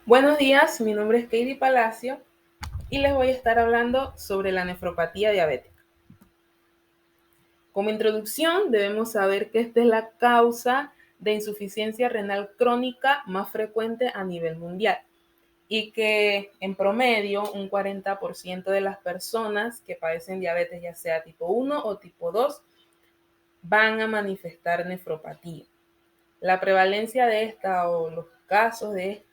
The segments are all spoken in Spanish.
Buenos días, mi nombre es Katie Palacio y les voy a estar hablando sobre la nefropatía diabética. Como introducción, debemos saber que esta es la causa de insuficiencia renal crónica más frecuente a nivel mundial y que en promedio un 40% de las personas que padecen diabetes, ya sea tipo 1 o tipo 2, van a manifestar nefropatía. La prevalencia de esta o los casos de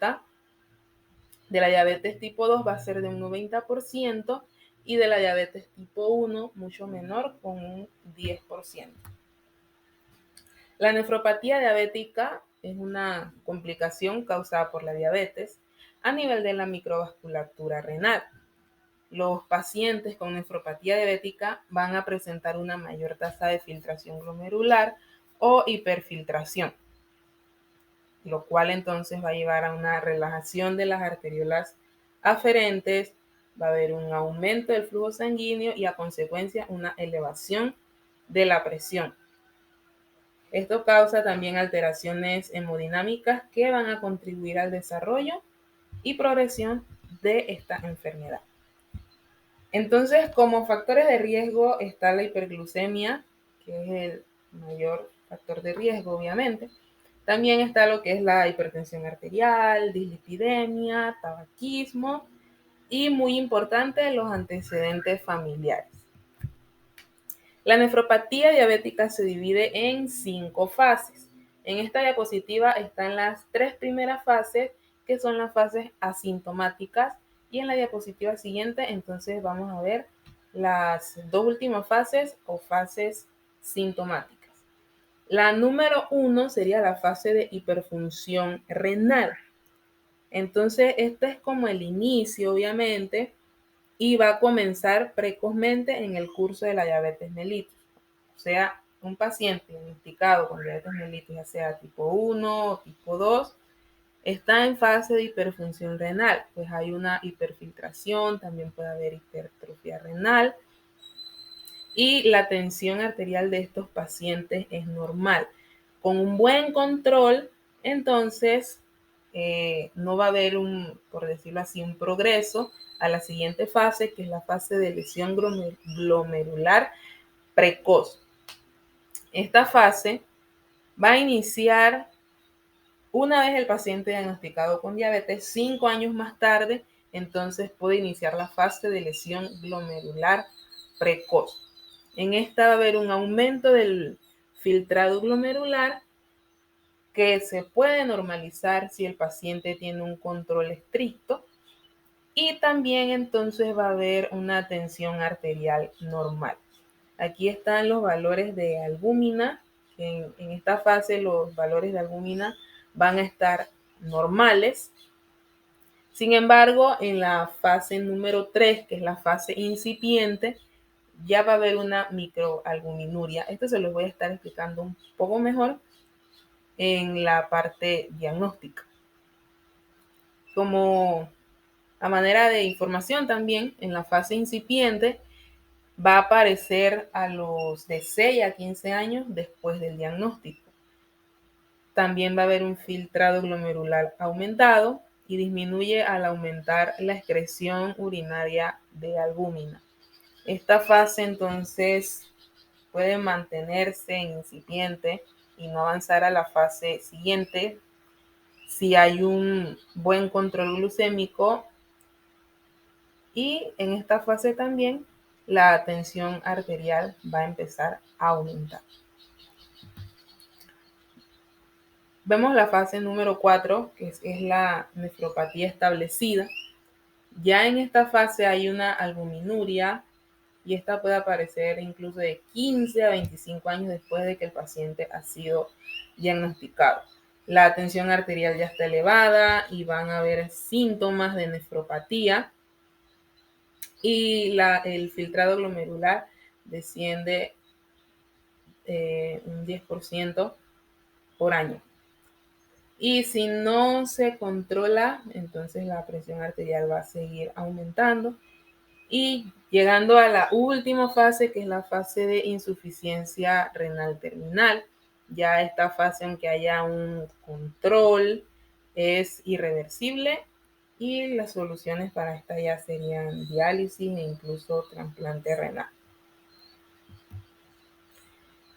la diabetes tipo 2 va a ser de un 90% y de la diabetes tipo 1 mucho menor, con un 10%. La nefropatía diabética es una complicación causada por la diabetes a nivel de la microvasculatura renal. Los pacientes con nefropatía diabética van a presentar una mayor tasa de filtración glomerular o hiperfiltración, lo cual entonces va a llevar a una relajación de las arteriolas aferentes, va a haber un aumento del flujo sanguíneo y a consecuencia una elevación de la presión. Esto causa también alteraciones hemodinámicas que van a contribuir al desarrollo y progresión de esta enfermedad. Entonces, como factores de riesgo está la hiperglucemia, que es el mayor factor de riesgo, obviamente. También está lo que es la hipertensión arterial, dislipidemia, tabaquismo y, muy importante, los antecedentes familiares. La nefropatía diabética se divide en 5 fases. En esta diapositiva están las 3 primeras fases, que son las fases asintomáticas, y en la diapositiva siguiente entonces vamos a ver las 2 últimas fases o fases sintomáticas. La número 1 sería la fase de hiperfunción renal. Entonces, este es como el inicio, obviamente, y va a comenzar precozmente en el curso de la diabetes mellitus. O sea, un paciente diagnosticado con diabetes mellitus, ya sea tipo 1 o tipo 2, está en fase de hiperfunción renal, pues hay una hiperfiltración, también puede haber hipertrofia renal, y la tensión arterial de estos pacientes es normal. Con un buen control, entonces no va a haber por decirlo así, un progreso a la siguiente fase, que es la fase de lesión glomerular precoz. Esta fase va a iniciar una vez el paciente diagnosticado con diabetes. 5 años más tarde, entonces puede iniciar la fase de lesión glomerular precoz. En esta va a haber un aumento del filtrado glomerular que se puede normalizar si el paciente tiene un control estricto, y también entonces va a haber una tensión arterial normal. Aquí están los valores de albúmina. En esta fase los valores de albúmina van a estar normales. Sin embargo, en la fase número 3, que es la fase incipiente, ya va a haber una microalbuminuria. Esto se los voy a estar explicando un poco mejor en la parte diagnóstica. Como a manera de información también, en la fase incipiente va a aparecer a los de 6 a 15 años después del diagnóstico. También va a haber un filtrado glomerular aumentado y disminuye al aumentar la excreción urinaria de albúmina. Esta fase entonces puede mantenerse en incipiente y no avanzar a la fase siguiente si hay un buen control glucémico, y en esta fase también la tensión arterial va a empezar a aumentar. Vemos la fase número 4, que es la nefropatía establecida. Ya en esta fase hay una albuminuria, y esta puede aparecer incluso de 15 a 25 años después de que el paciente ha sido diagnosticado. La tensión arterial ya está elevada y van a haber síntomas de nefropatía, y el filtrado glomerular desciende un 10% por año. Y si no se controla, entonces la presión arterial va a seguir aumentando, y llegando a la última fase, que es la fase de insuficiencia renal terminal. Ya esta fase, aunque haya un control, es irreversible y las soluciones para esta ya serían diálisis e incluso trasplante renal.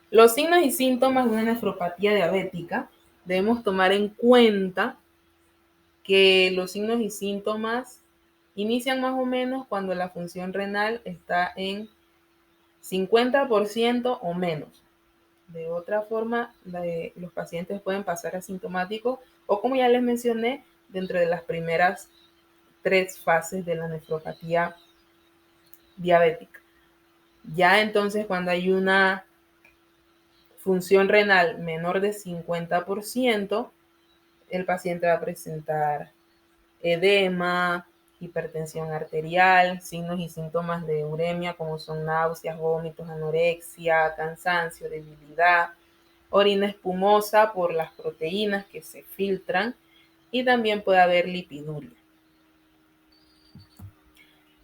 Los signos y síntomas de una nefropatía diabética, debemos tomar en cuenta que los signos y síntomas inician más o menos cuando la función renal está en 50% o menos. De otra forma, los pacientes pueden pasar asintomáticos o, como ya les mencioné, dentro de las primeras 3 fases de la nefropatía diabética. Ya entonces, cuando hay una función renal menor de 50%, el paciente va a presentar edema, hipertensión arterial, signos y síntomas de uremia como son náuseas, vómitos, anorexia, cansancio, debilidad, orina espumosa por las proteínas que se filtran y también puede haber lipiduria.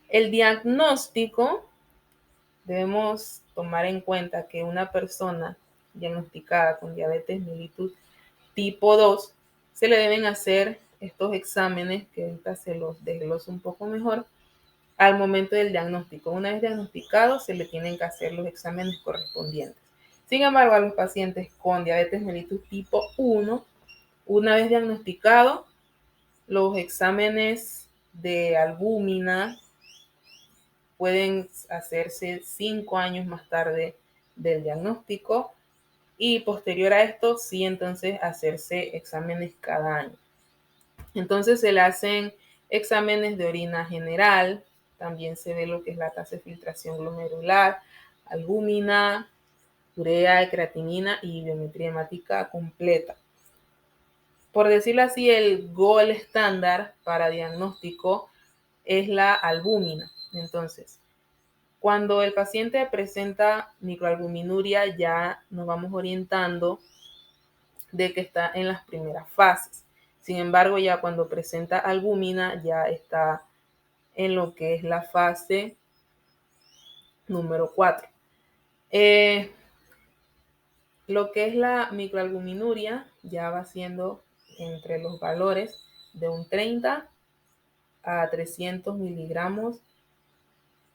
El diagnóstico, debemos tomar en cuenta que una persona diagnosticada con diabetes mellitus tipo 2 se le deben hacer estos exámenes, que ahorita se los desgloso un poco mejor, al momento del diagnóstico. Una vez diagnosticado, se le tienen que hacer los exámenes correspondientes. Sin embargo, a los pacientes con diabetes mellitus tipo 1, una vez diagnosticado, los exámenes de albúmina pueden hacerse 5 años más tarde del diagnóstico y posterior a esto, sí, entonces hacerse exámenes cada año. Entonces se le hacen exámenes de orina general, también se ve lo que es la tasa de filtración glomerular, albúmina, urea, creatinina y biometría hemática completa. Por decirlo así, el gold estándar para diagnóstico es la albúmina. Entonces, cuando el paciente presenta microalbuminuria, ya nos vamos orientando de que está en las primeras fases. Sin embargo, ya cuando presenta albúmina, ya está en lo que es la fase número 4. Lo que es la microalbuminuria ya va siendo entre los valores de un 30 a 300 miligramos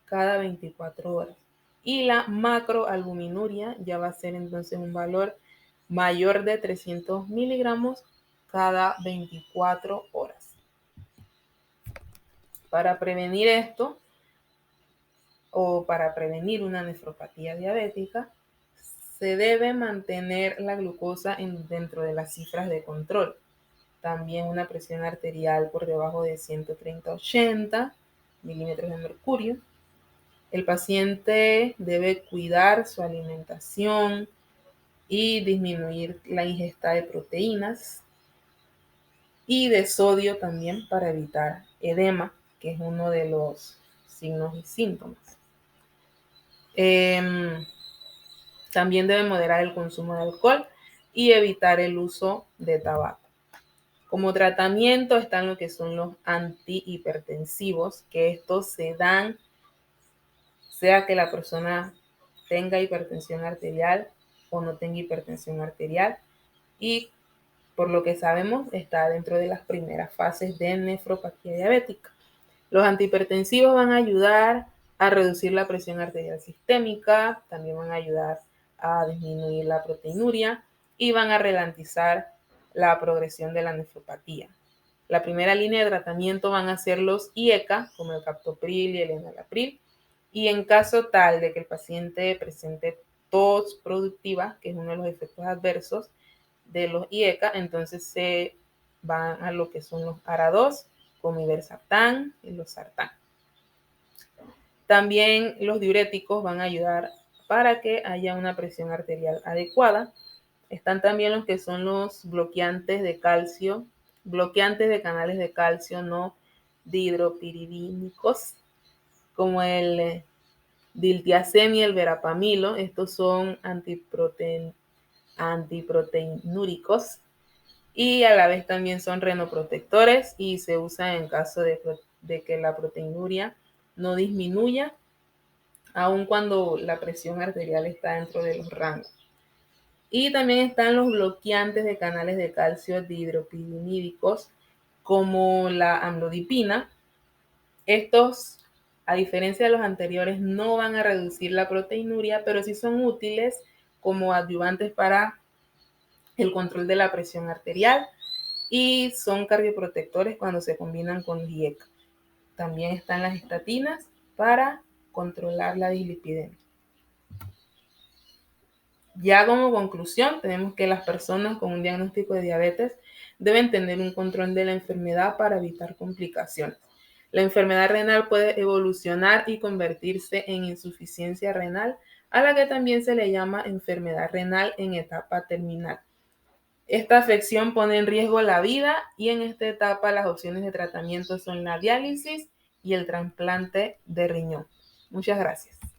cada 24 horas. Y la macroalbuminuria ya va a ser entonces un valor mayor de 300 miligramos cada 24 horas. Para prevenir esto, o para prevenir una nefropatía diabética, se debe mantener la glucosa dentro de las cifras de control. También una presión arterial por debajo de 130-80 milímetros de mercurio. El paciente debe cuidar su alimentación y disminuir la ingesta de proteínas y de sodio también para evitar edema, que es uno de los signos y síntomas. También debe moderar el consumo de alcohol y evitar el uso de tabaco. Como tratamiento están lo que son los antihipertensivos, que estos se dan sea que la persona tenga hipertensión arterial o no tenga hipertensión arterial, y por lo que sabemos está dentro de las primeras fases de nefropatía diabética. Los antihipertensivos van a ayudar a reducir la presión arterial sistémica, también van a ayudar a disminuir la proteinuria y van a ralentizar la progresión de la nefropatía. La primera línea de tratamiento van a ser los IECA, como el captopril y el enalapril, y en caso tal de que el paciente presente tos productiva, que es uno de los efectos adversos de los IECA, entonces se van a lo que son los ARA2, como irbesartán y los sartán. También los diuréticos van a ayudar para que haya una presión arterial adecuada. Están también los que son los bloqueantes de calcio, bloqueantes de canales de calcio no dihidropiridínicos, como el diltiazem y el verapamilo. Estos son antiproteinúricos y a la vez también son renoprotectores y se usan en caso de que la proteinuria no disminuya, aun cuando la presión arterial está dentro de los rangos. Y también están los bloqueantes de canales de calcio dihidropiridínicos, como la amlodipina. Estos, a diferencia de los anteriores, no van a reducir la proteinuria, pero sí son útiles como adyuvantes para el control de la presión arterial y son cardioprotectores cuando se combinan con LIEC. También están las estatinas para controlar la dislipidemia. Ya como conclusión, tenemos que las personas con un diagnóstico de diabetes deben tener un control de la enfermedad para evitar complicaciones. La enfermedad renal puede evolucionar y convertirse en insuficiencia renal, a la que también se le llama enfermedad renal en etapa terminal. Esta afección pone en riesgo la vida y en esta etapa las opciones de tratamiento son la diálisis y el trasplante de riñón. Muchas gracias.